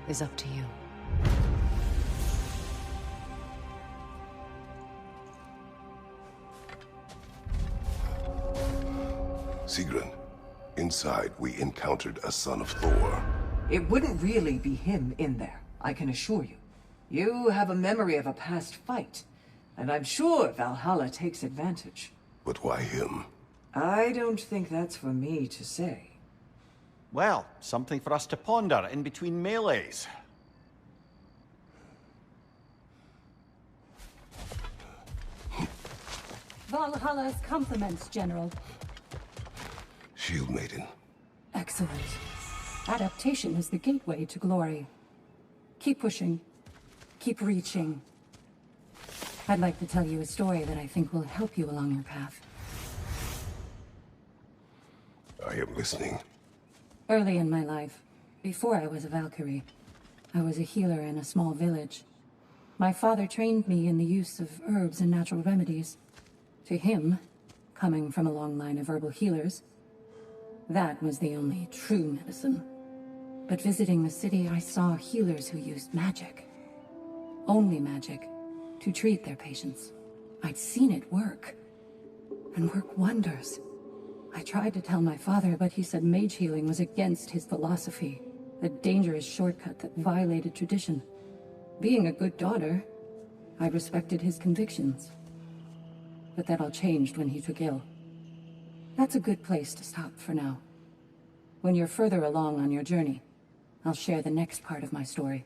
is up to you. Sigrun, inside we encountered a son of Thor. It wouldn't really be him in there, I can assure you. You have a memory of a past fight, and I'm sure Valhalla takes advantage. But why him? I don't think that's for me to say. Well, something for us to ponder in between melees. Valhalla's compliments, General. Shield Maiden. Excellent. Adaptation is the gateway to glory. Keep pushing. Keep reaching. I'd like to tell you a story that I think will help you along your path. I am listening. Early in my life, before I was a Valkyrie, I was a healer in a small village. My father trained me in the use of herbs and natural remedies. To him, coming from a long line of herbal healers, that was the only true medicine. But visiting the city, I saw healers who used magic. Only magic, to treat their patients. I'd seen it work, and work wonders. I tried to tell my father, but he said mage healing was against his philosophy, a dangerous shortcut that violated tradition. Being a good daughter, I respected his convictions. But that all changed when he took ill. That's a good place to stop for now. When you're further along on your journey, I'll share the next part of my story.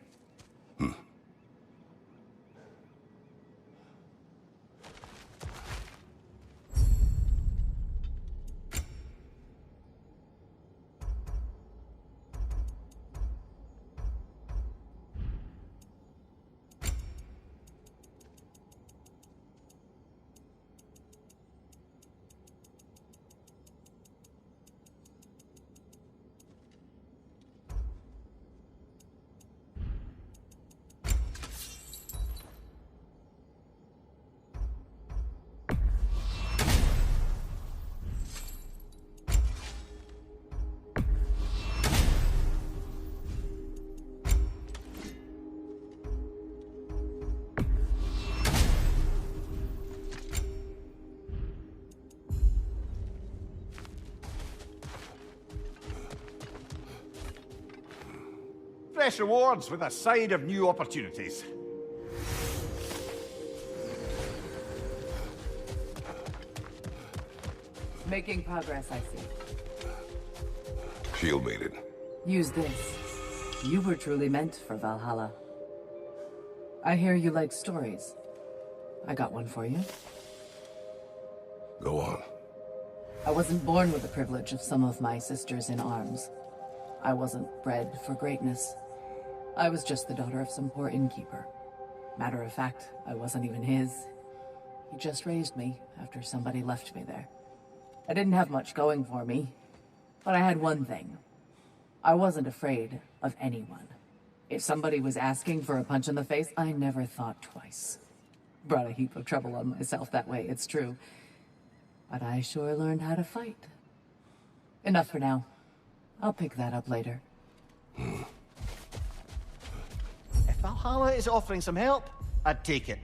Fresh rewards with a side of new opportunities. Making progress, I see. Shield Maiden. Use this. You were truly meant for Valhalla. I hear you like stories. I got one for you. Go on. I wasn't born with the privilege of some of my sisters in arms. I wasn't bred for greatness. I was just the daughter of some poor innkeeper. Matter of fact, I wasn't even his. He just raised me after somebody left me there. I didn't have much going for me, but I had one thing. I wasn't afraid of anyone. If somebody was asking for a punch in the face, I never thought twice. Brought a heap of trouble on myself that way, it's true. But I sure learned how to fight. Enough for now. I'll pick that up later. If Valhalla is offering some help, I'd take it.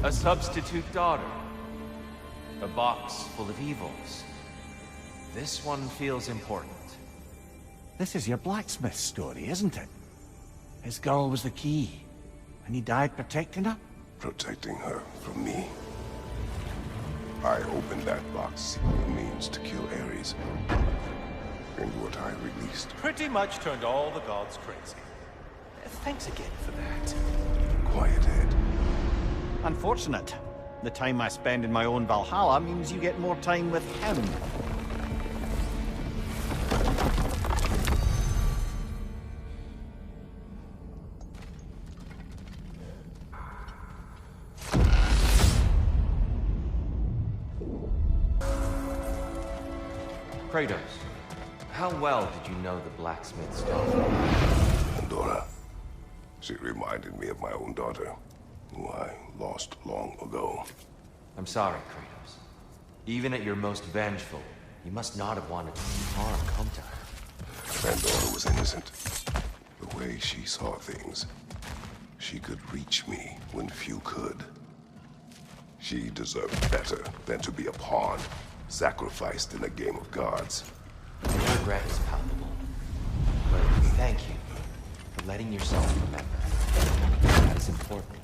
A substitute daughter. A box full of evils. This one feels important. This is your blacksmith story, isn't it? His girl was the key, and he died protecting her? Protecting her from me. I opened that box seeking the means to kill Ares. And what I released. Pretty much turned all the gods crazy. Thanks again for that. Quiet head. Unfortunate. The time I spend in my own Valhalla means you get more time with him. Kratos, how well did you know the blacksmith's daughter? Pandora. She reminded me of my own daughter, who I lost long ago. I'm sorry, Kratos. Even at your most vengeful, you must not have wanted to see harm come to her. Pandora was innocent. The way she saw things, she could reach me when few could. She deserved better than to be a pawn, sacrificed in a game of gods. Your regret is palpable. But thank you for letting yourself remember. That's important.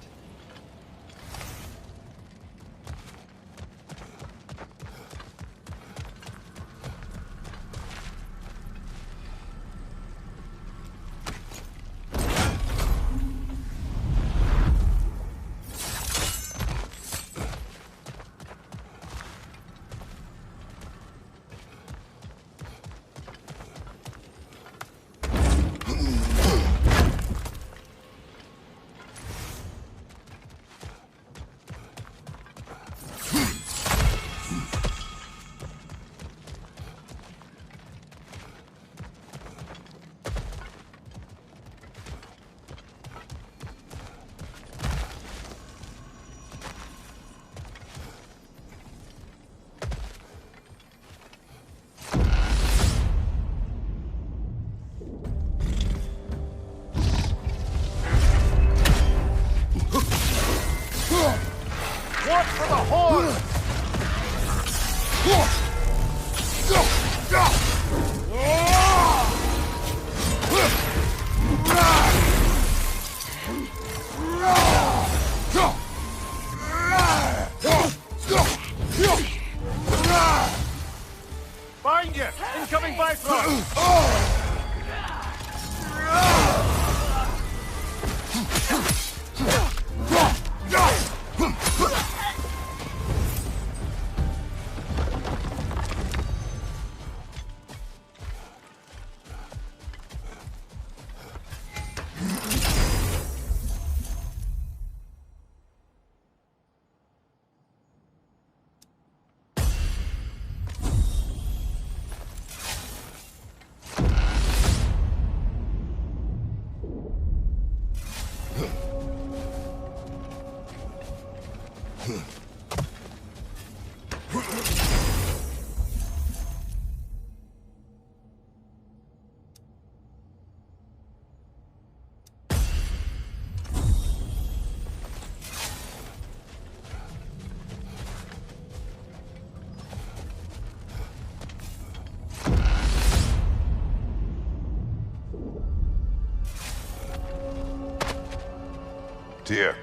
Tyr,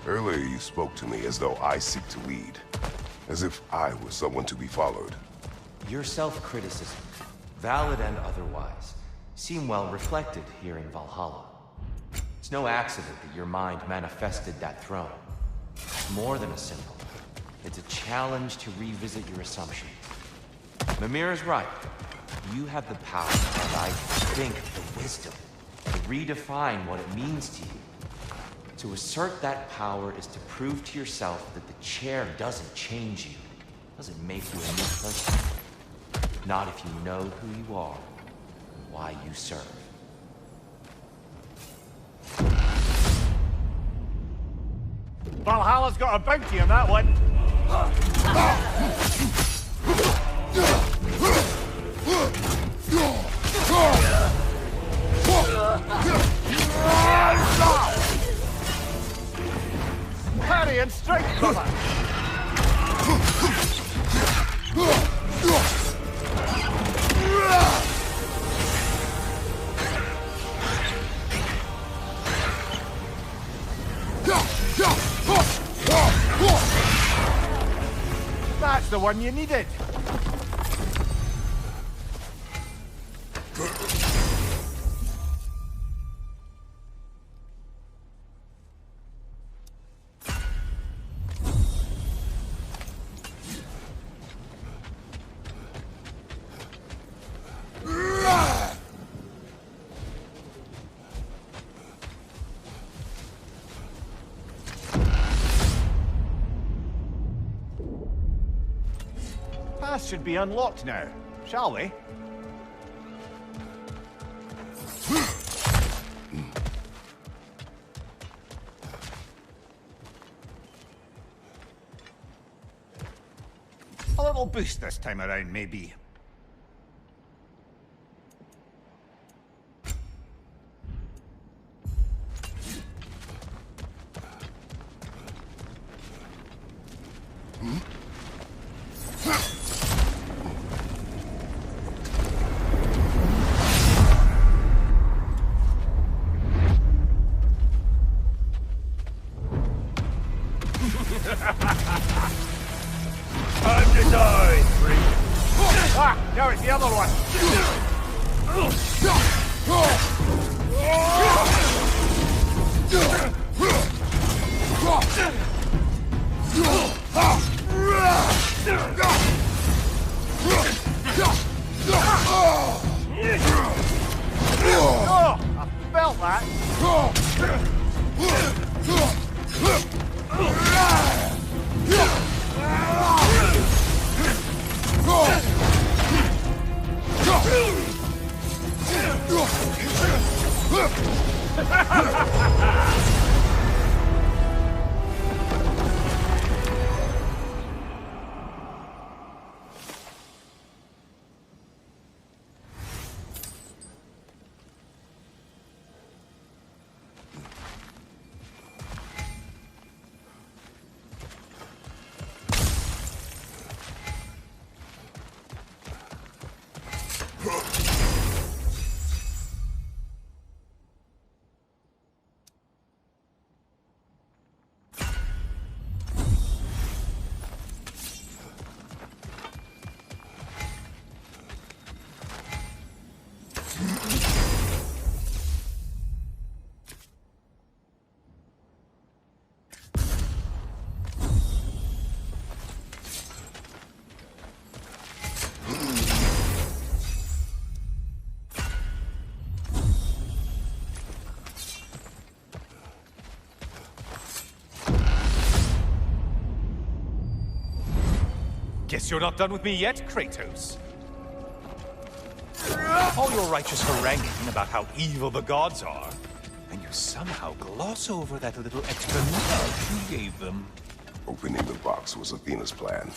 earlier you spoke to me as though I seek to lead. As if I were someone to be followed. Your self-criticism, valid and otherwise, seem well reflected here in Valhalla. It's no accident that your mind manifested that throne. It's more than a symbol. It's a challenge to revisit your assumptions. Mimir is right. You have the power, and I think the wisdom, to redefine what it means to you. To assert that power is to prove to yourself that the chair doesn't change you, doesn't make you a new person. Not if you know who you are and why you serve. Valhalla's got a bounty on that one. Parry and strike the one you needed. Path should be unlocked now, shall we? A little boost this time around, maybe. Time to die, freak. Ah, now it's the other one. Oh, I felt that. Guess you're not done with me yet, Kratos. All your righteous haranguing about how evil the gods are, and you somehow gloss over that little extra nudge you gave them. Opening the box was Athena's plan.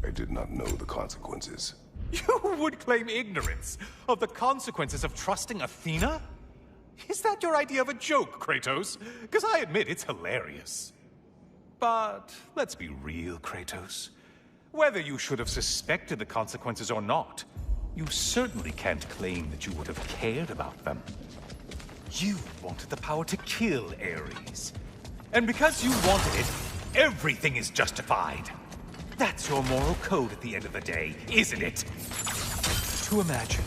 I did not know the consequences. You would claim ignorance of the consequences of trusting Athena? Is that your idea of a joke, Kratos? Because I admit it's hilarious. But let's be real, Kratos. Whether you should have suspected the consequences or not, you certainly can't claim that you would have cared about them. You wanted the power to kill Ares. And because you wanted it, everything is justified. That's your moral code at the end of the day, isn't it? To imagine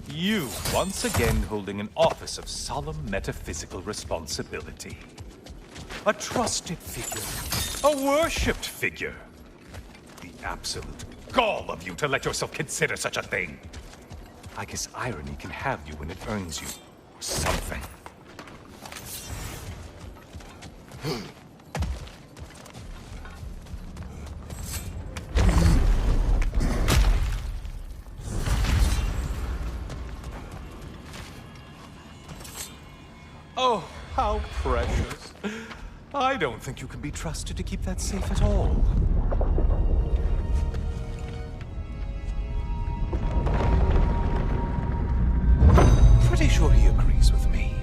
you once again holding an office of solemn metaphysical responsibility. A trusted figure. A worshipped figure. The absolute gall of you to let yourself consider such a thing. I guess irony can have you when it earns you something. Oh, how precious. I don't think you can be trusted to keep that safe at all. Pretty sure he agrees with me.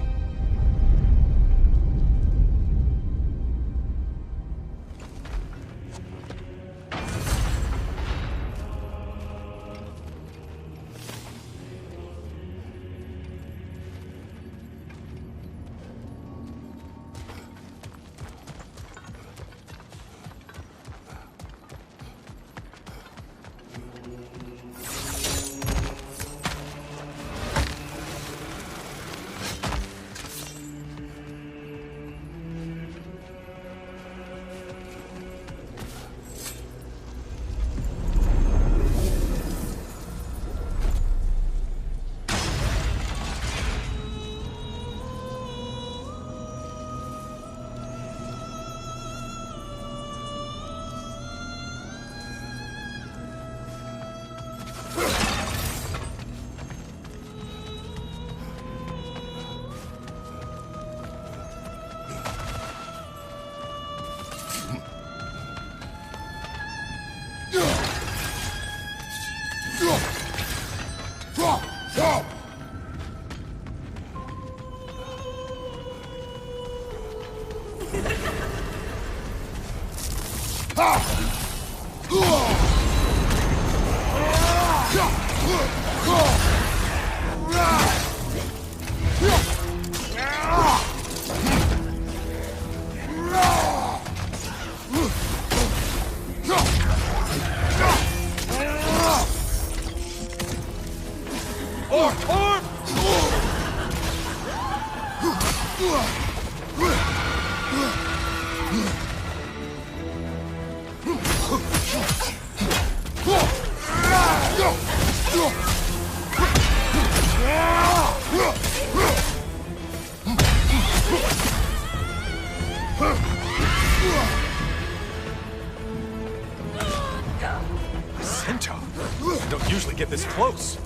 Centaur? I don't usually get this close.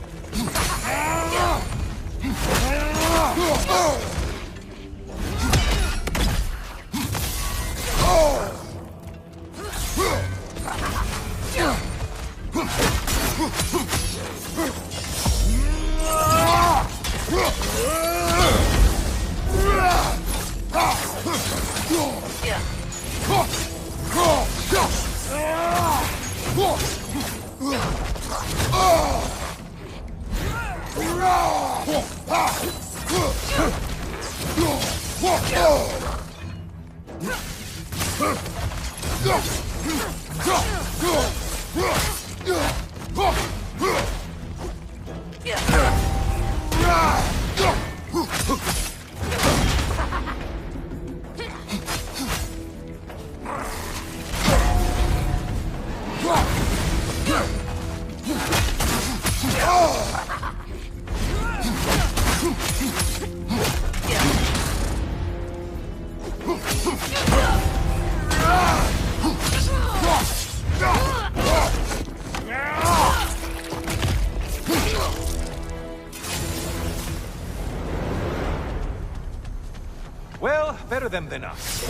Well, better them than us.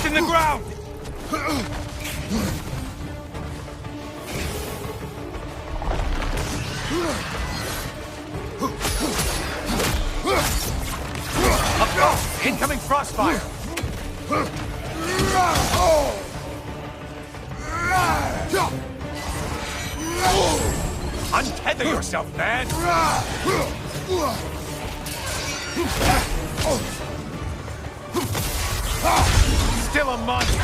In the ground! Up go! Incoming crossfire! Untether yourself, man! Still a monster!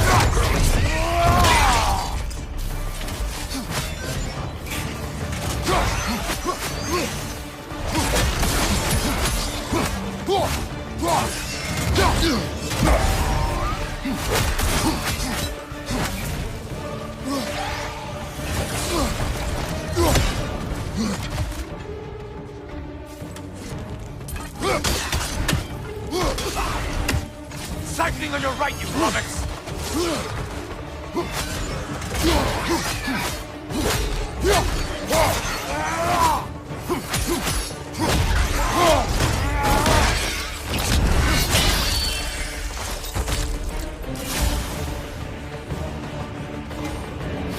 Siphoning on your right, you lummox!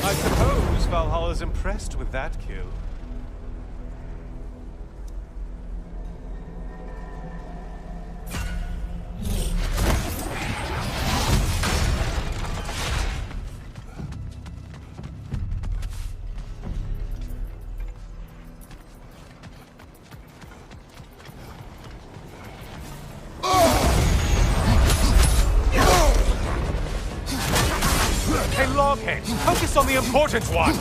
I suppose Valhalla's impressed with that kill. Hey, Loghead, focus on the important one!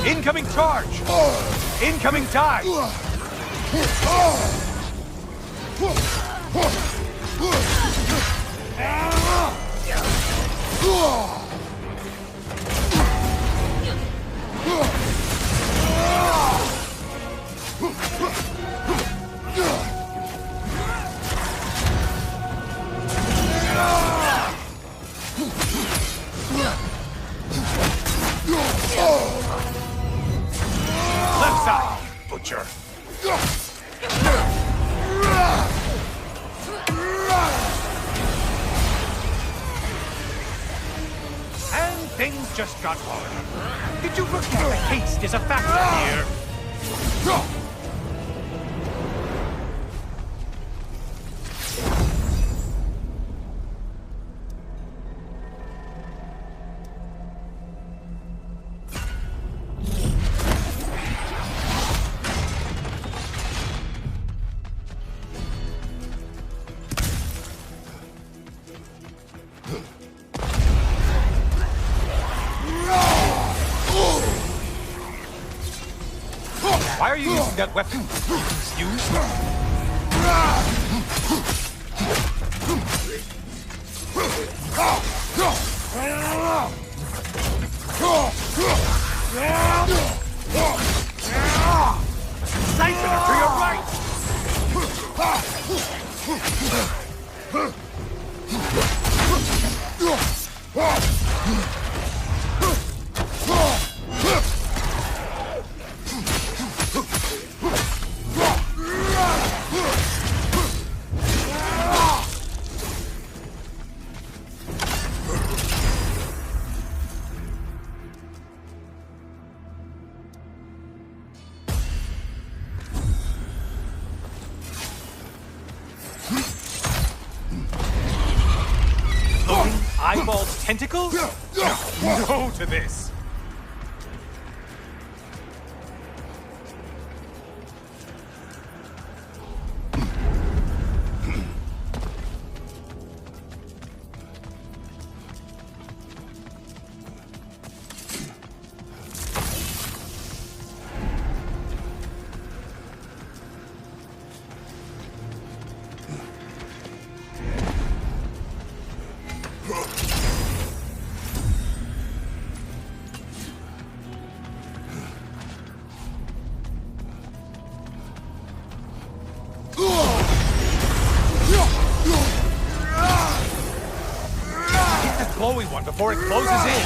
Incoming charge! Incoming dive! Left side, butcher. And things just got harder. Did you forget that haste is a factor here? Why are you using that weapon? Confused? Sniper to your right! Eyeballs tentacles? No to this! Glowy one before it closes in.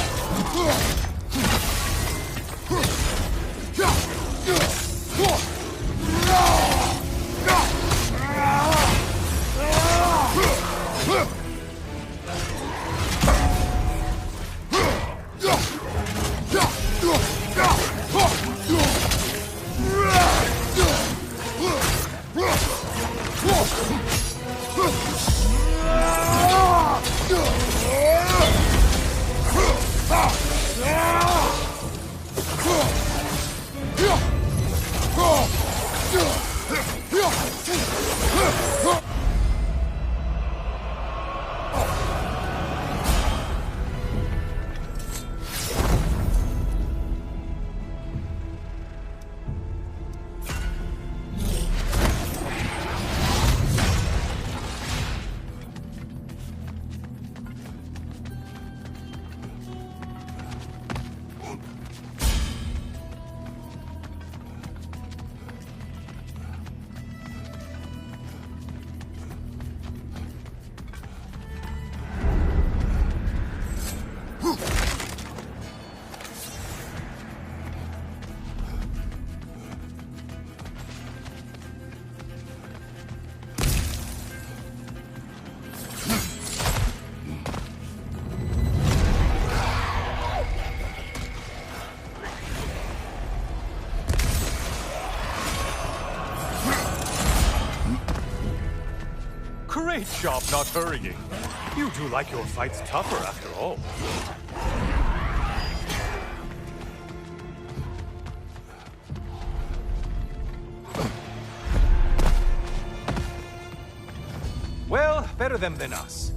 Great job not hurrying. You do like your fights tougher after all. Well, better them than us.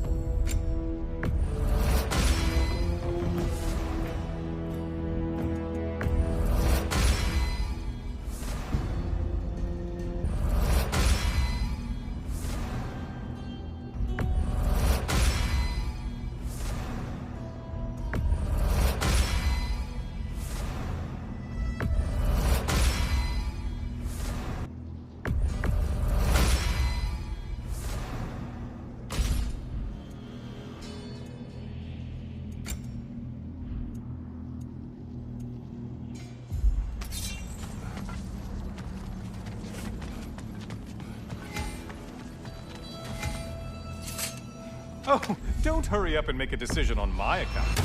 Oh, don't hurry up and make a decision on my account.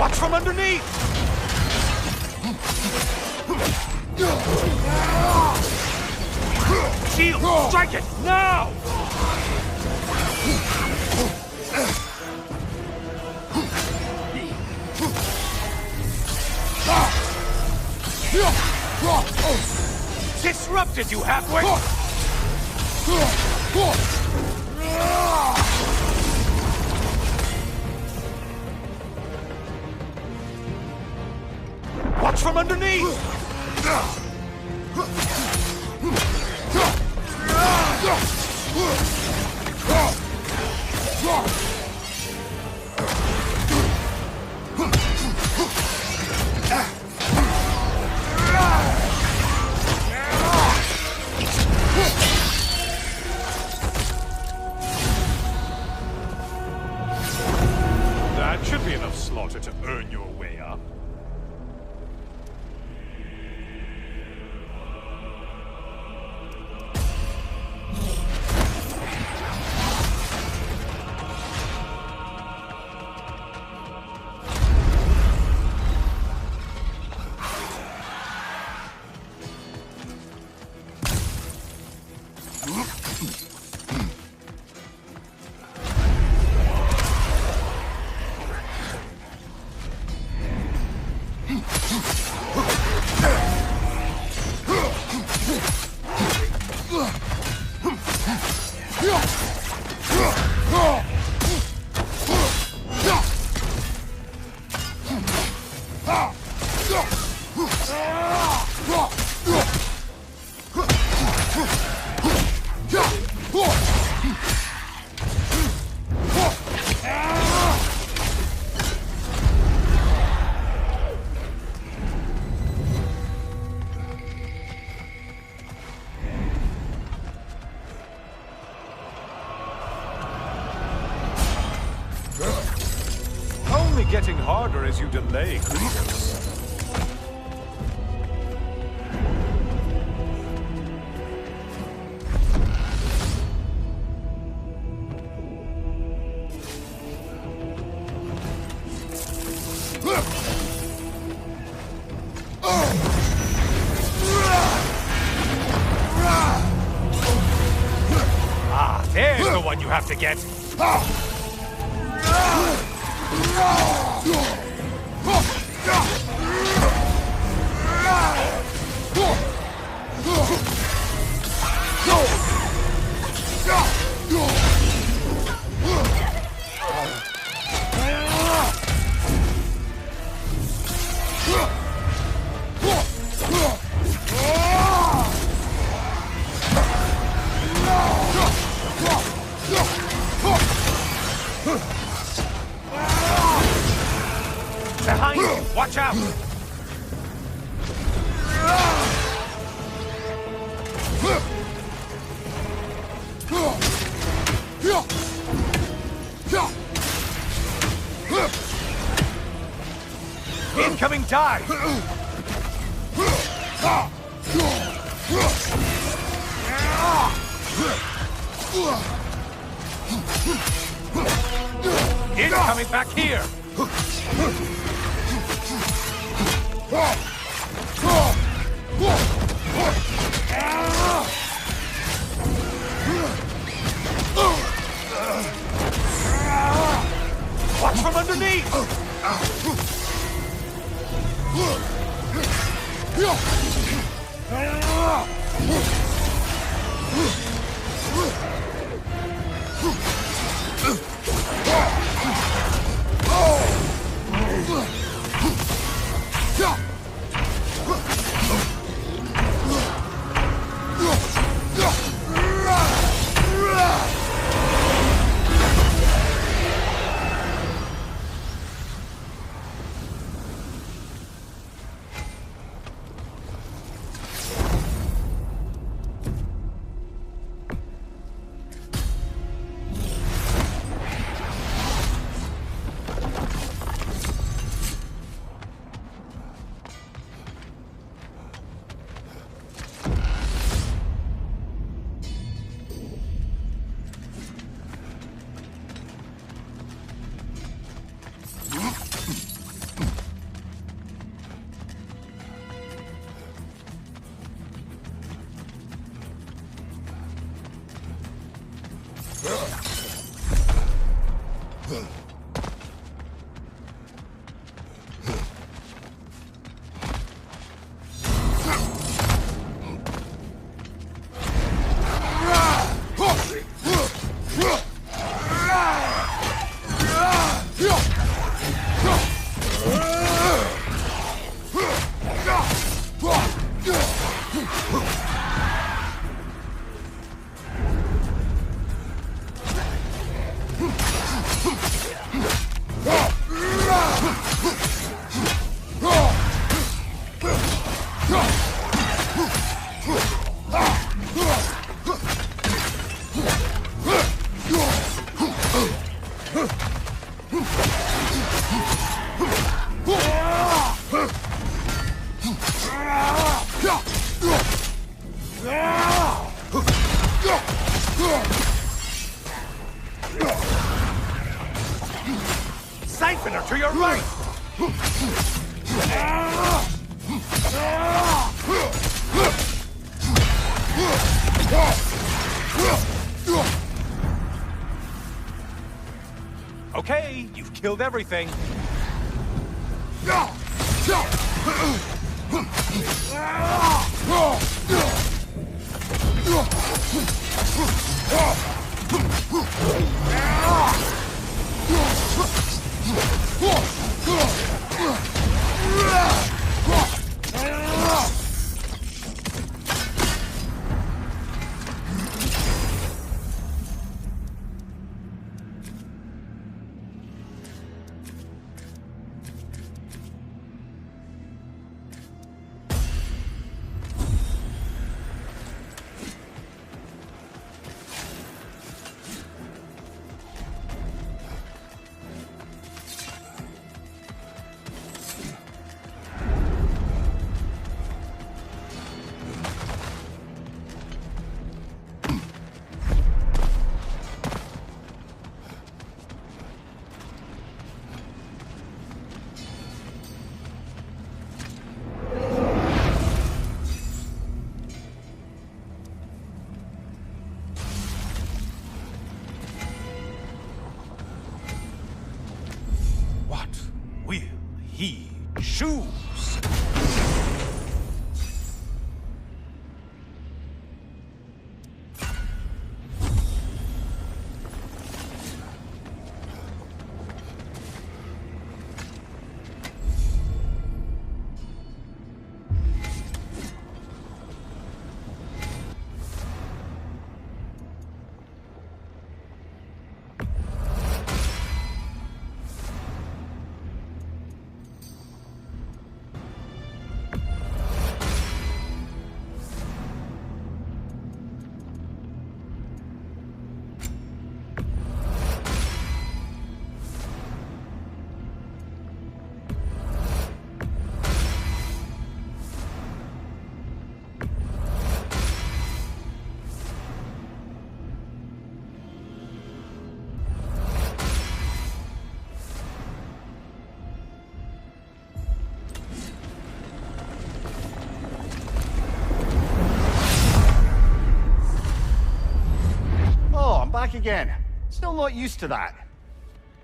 Watch from underneath! Shield! Strike it! Now! Disrupted, you halfway! Watch from underneath! That should be enough slaughter to earn your way up. Only getting harder as you delay, Kratos. Ah, there's the one you have to get. Behind you! Watch out! Incoming dive! Incoming back here! Watch from underneath! Siphoner to your right! Okay, you've killed everything. He choose. back again. Still not used to that.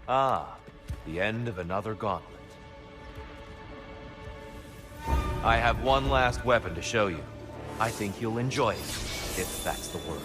Ah, the end of another gauntlet. I have one last weapon to show you. I think you'll enjoy it, if that's the word.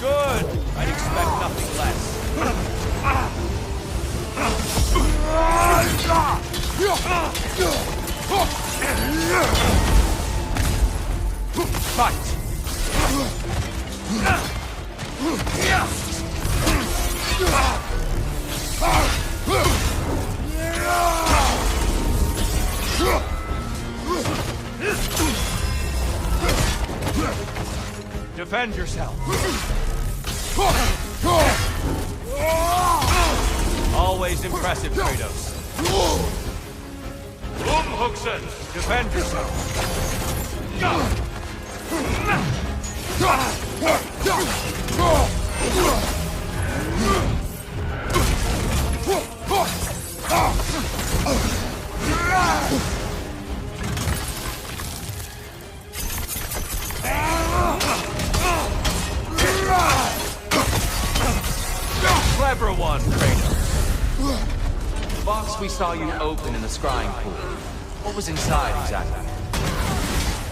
Good! I'd expect nothing less. Fight! Defend yourself. Always impressive, Kratos. Umhuxen! Defend yourself. Clever one, Kratos. The box we saw you open in the scrying pool. What was inside exactly?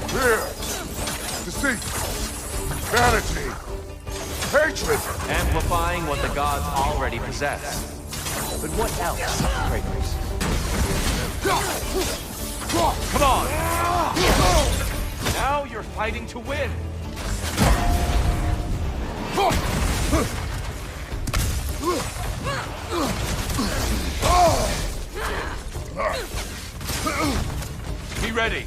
Fear, deceit, vanity, hatred. Amplifying what the gods already possess. But what else, Kratos? Come on! Now you're fighting to win! Be ready!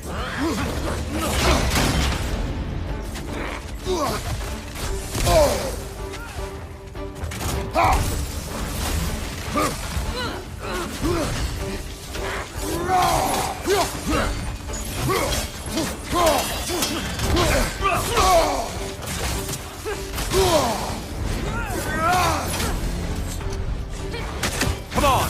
Come on!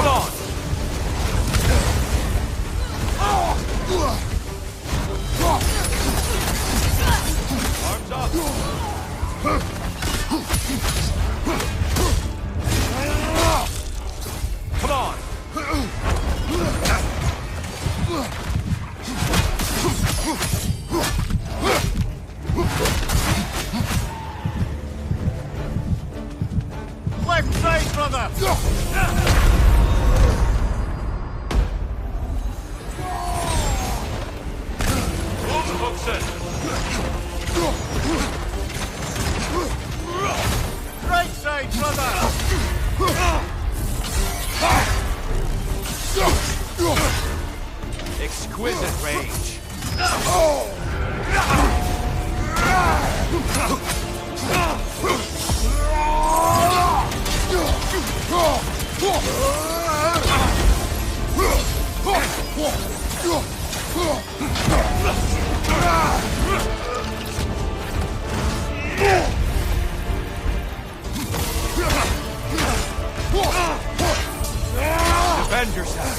Come on! Arms up! Come on! Left side, brother! Right side, brother! Exquisite range. Defend yourself.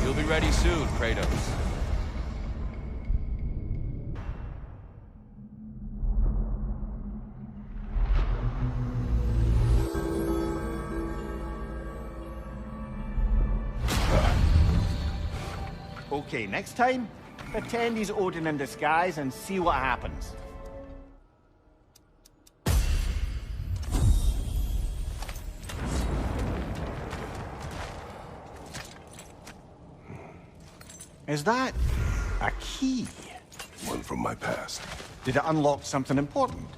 You'll be ready soon, Kratos. Okay, next time, pretend he's Odin in disguise and see what happens. Is that a key? One from my past. Did it unlock something important?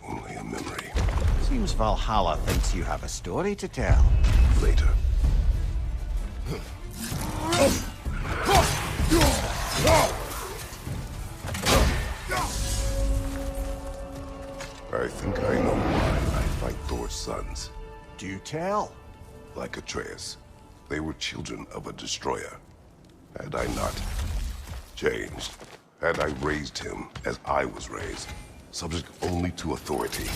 Only a memory. Seems Valhalla thinks you have a story to tell. Later. I think I know why I fight Thor's sons. Do tell. Like Atreus, they were children of a destroyer. Had I not changed, had I raised him as I was raised, subject only to authority,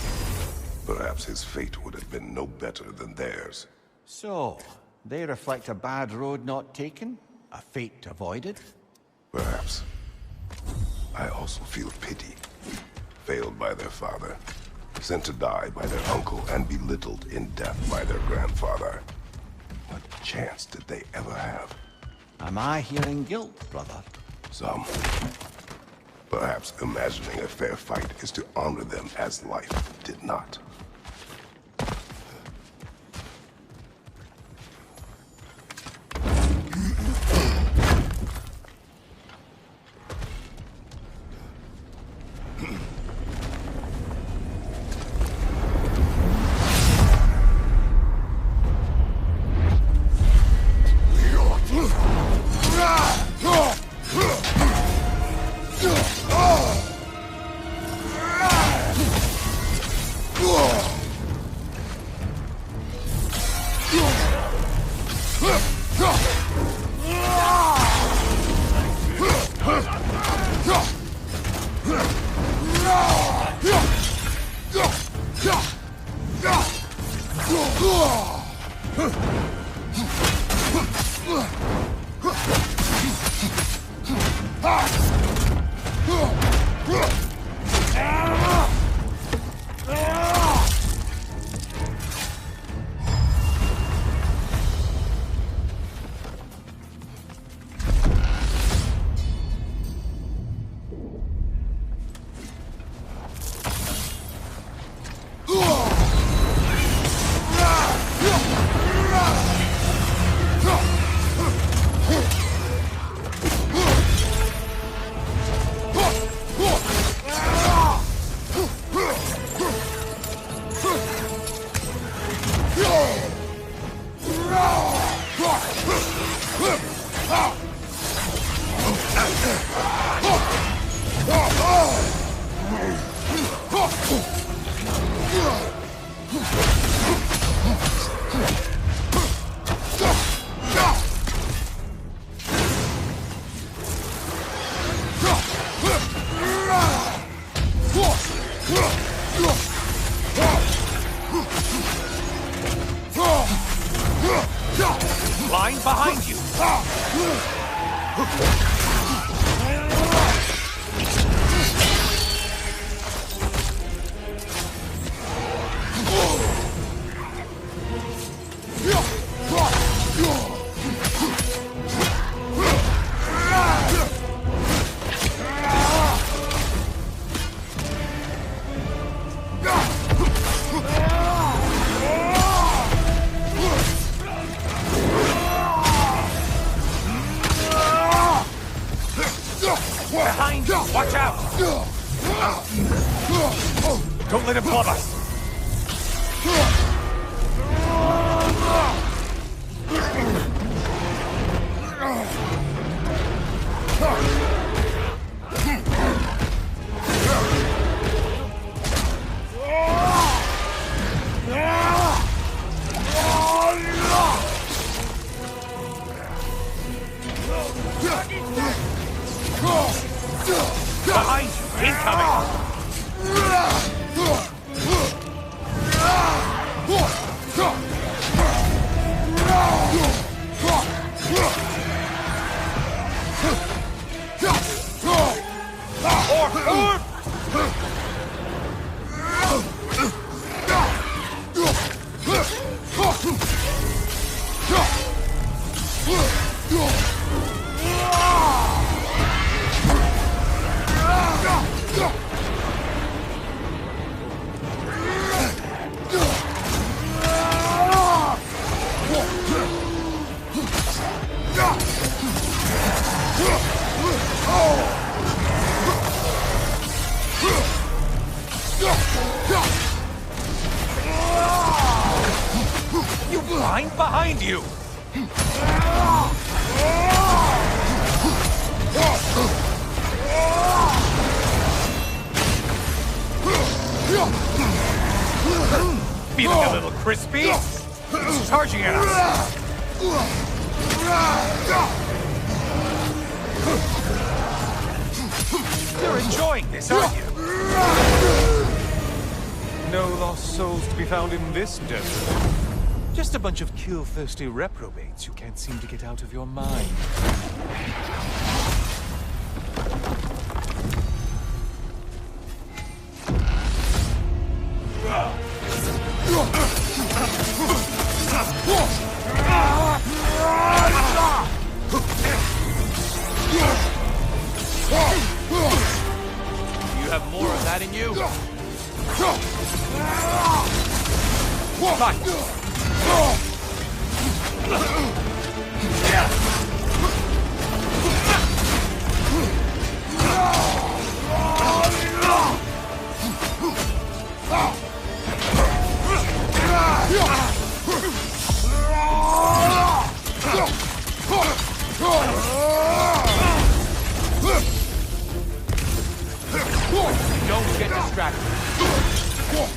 perhaps his fate would have been no better than theirs. So, they reflect a bad road not taken? A fate avoided? Perhaps. I also feel pity. Failed by their father, sent to die by their uncle, and belittled in death by their grandfather. What chance did they ever have? Am I hearing guilt, brother? Some. Perhaps imagining a fair fight is to honor them as life did not. Line behind you! Behind you! Watch out! Don't let him club us! Behind you! Incoming! Orc! behind you! Feeling a little crispy? It's charging at us! You're enjoying this, aren't you? No lost souls to be found in this desert. Just a bunch of kill-thirsty reprobates who can't seem to get out of your mind. You have more of that in you? Fight! Don't get distracted.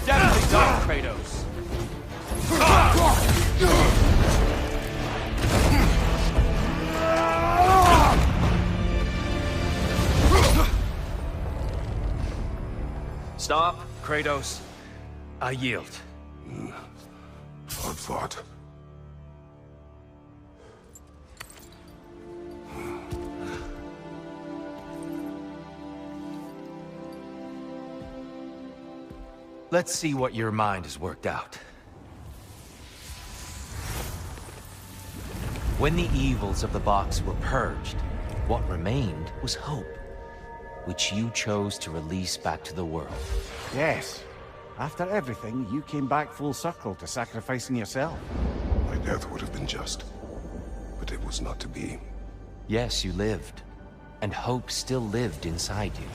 Definitely don't, Kratos. Stop, Kratos. I yield. Hard fought. Let's see what your mind has worked out. When the evils of the box were purged, what remained was hope, which you chose to release back to the world. Yes. After everything, you came back full circle to sacrificing yourself. My death would have been just, but it was not to be. Yes, you lived, and hope still lived inside you,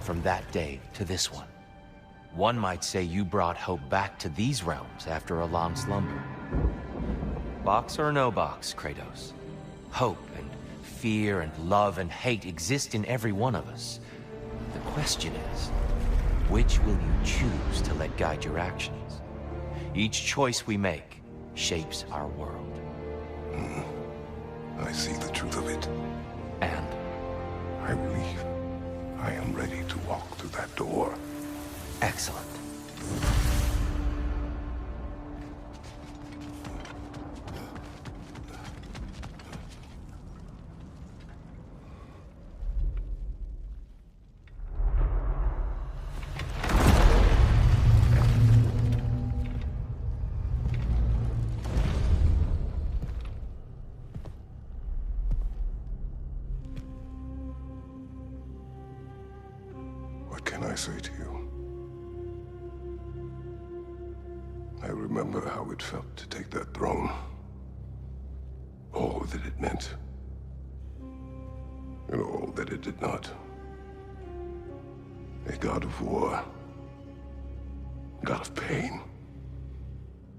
from that day to this one. One might say you brought hope back to these realms after a long slumber. Box or no box, Kratos. Hope and fear and love and hate exist in every one of us. The question is, which will you choose to let guide your actions? Each choice we make shapes our world. I see the truth of it. And I believe I am ready to walk through that door. excellent. What can I say to you? I remember how it felt to take that throne. All that it meant. And all that it did not. A god of war. God of pain.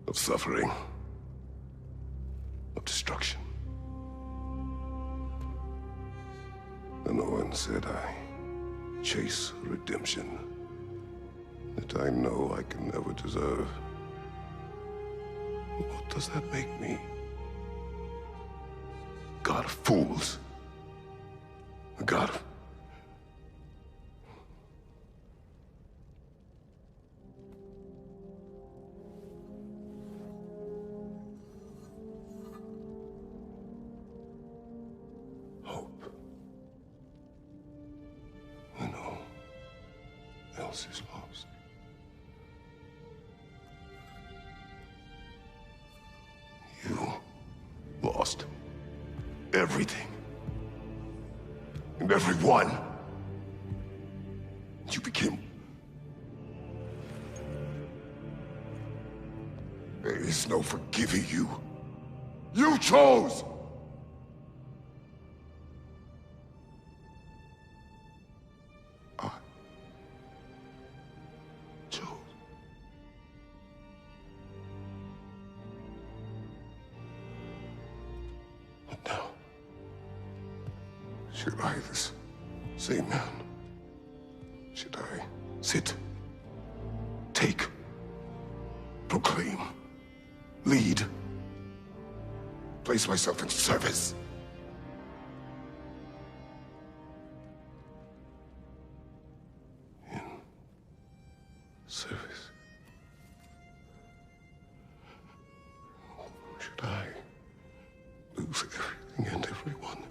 Of suffering. Of destruction. And the one said I chase redemption that I know I can never deserve. What does that make me? God of fools. A god of... hope. When all else is lost. You lost everything. And everyone. You became... There is no forgiving you. You chose! I chose. Should I, this same man, should I sit, take, proclaim, lead, place myself in service? In service? Should I lose everything and everyone?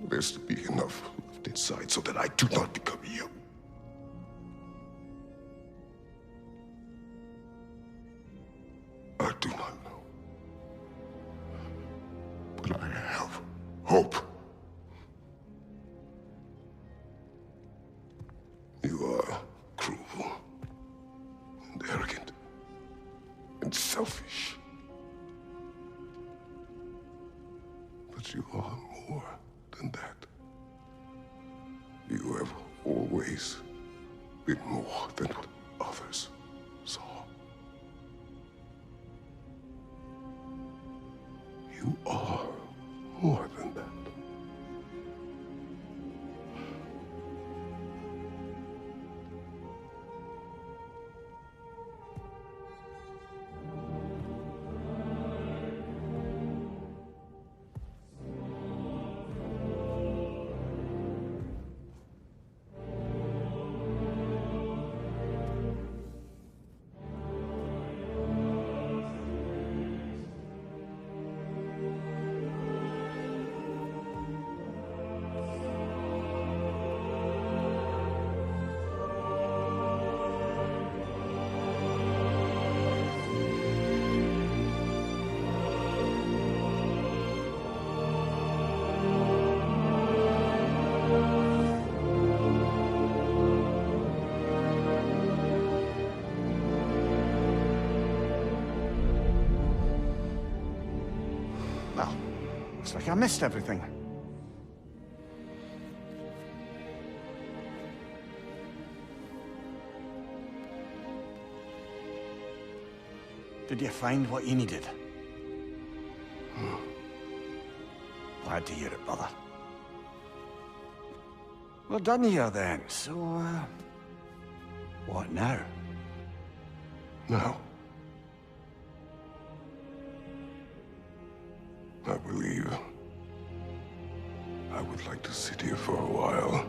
There's to be enough left inside so that I do not become you. I do not know. But I have hope. You are cruel and arrogant and selfish. But you are more than that. You have always been more than what others saw. You are more than that. Well, looks like I missed everything. Did you find what you needed? Glad to hear it, brother. We're done here then, so, what now? Now, I believe I would like to sit here for a while.